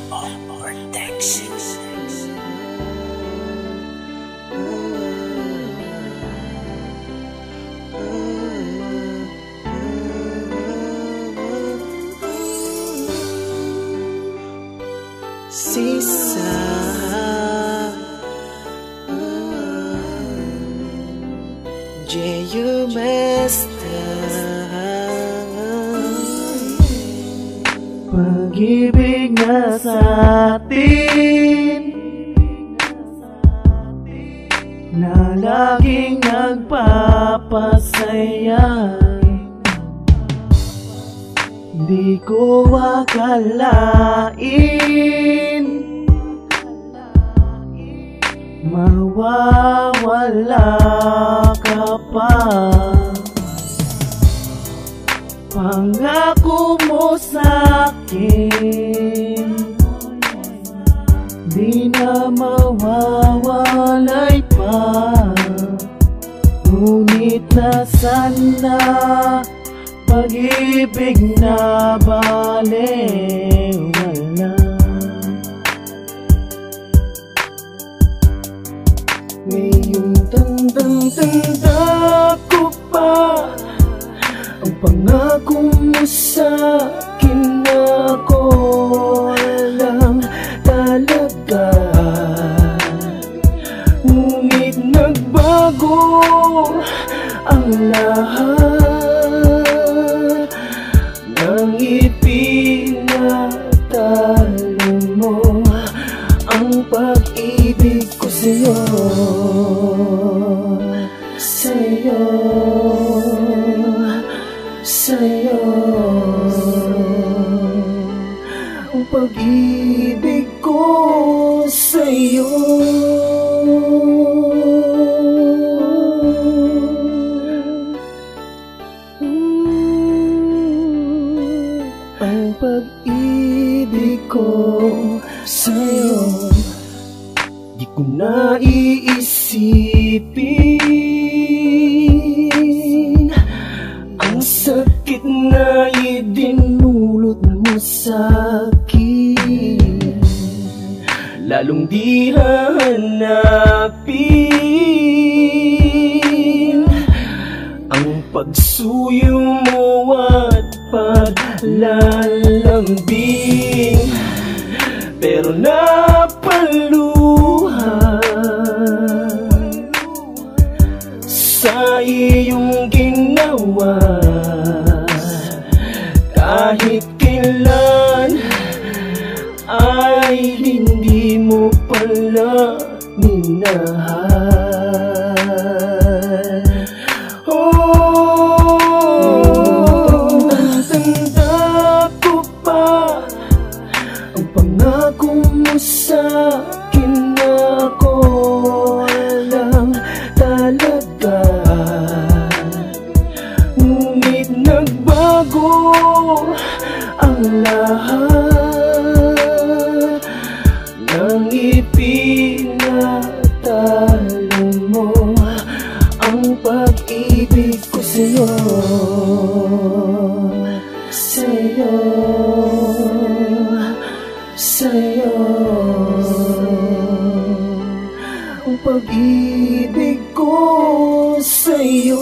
Protection. Sisa J.U. Pag-ibig na sa atin na laging nagpapasaya, di ko akalain mawawala ka pa. Pangako mo sa'kin di na mawawalay pa. Ngunit nasaan pag-ibig na balewala. Ngayong tandang-tanda ko pa ang pangako mo sa'kin na ako lang talaga. Ngunit nagbago ang lahat nang ipinatalo mo ang pag-ibig ko sa'yo. Sa'yo, sa'yo ang pag-ibig ko sa'yo. Ang pag-ibig ko sa'yo, di ko naiisipin ang sakit na idinulot mo sa'kin. Lalong di hahanapin ang pagsuyo mo at paglalambing, pero napaluha sa iyong ginawa. Kahit kailan ay hindi mo pala minahal. Oh, tanda ko pa ang pangako mo sa'kin na ako lang talaga. Ngunit nagbago ang lahat nang ipinatalo mo ang pag-ibig ko sa'yo. Sa'yo, sa'yo ang pag-ibig ko sa'yo.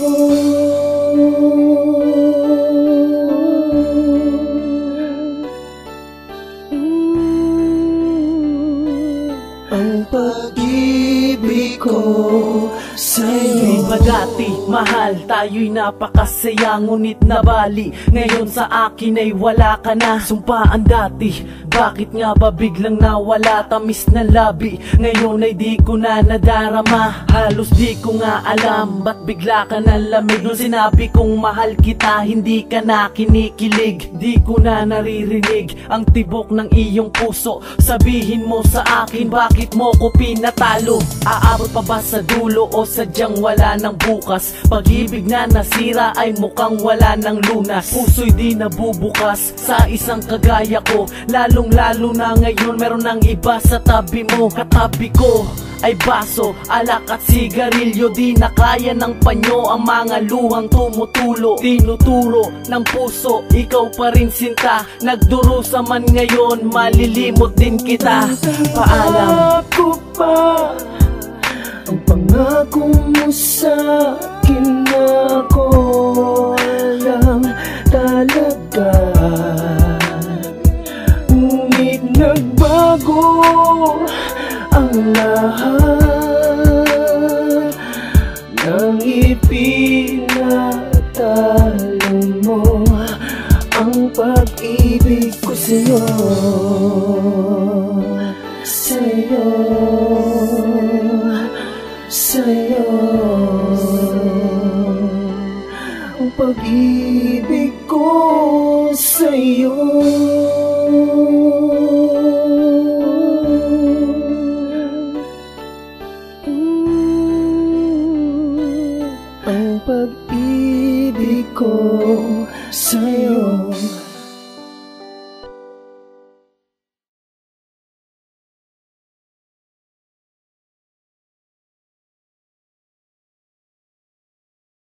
Ang pag-ibig ko sa'yo. Di ba dati, mahal, tayo'y napakasaya, ngunit nabali ngayon sa akin ay wala ka na. Sumpaan dati, bakit nga ba biglang nawala? Tamis na labi, ngayon ay di ko na nadarama. Halos di ko nga alam, ba't bigla ka na lamig? Nung sinabi kong mahal kita, hindi ka na kinikilig. Di ko na naririnig ang tibok ng iyong puso. Sabihin mo sa akin, bakit mo ko pinatalo? Aabot pa ba sa dulo o sadyang wala ng bukas? Pag-ibig na nasira ay mukhang wala ng lunas. Puso'y di nabubukas sa isang kagaya ko, lalong lalo na ngayon meron ng iba sa tabi mo. Katabi ko ay baso, alak at sigarilyo. Di na kaya ng panyo ang mga luhang tumutulo. Tinuturo ng puso, ikaw pa rin sinta. Nagdurusa man ngayon, malilimot din kita. Paalam. Ako pa ang pangako mo sa akin na ako lang talaga. Ngunit nagbago ang lahat nang ipinatalo mo ang pag-ibig ko sa'yo. Sa'yo, sa'yo, ang pag-ibig ko sa'yo. Ang pag-ibig ko sa'yo.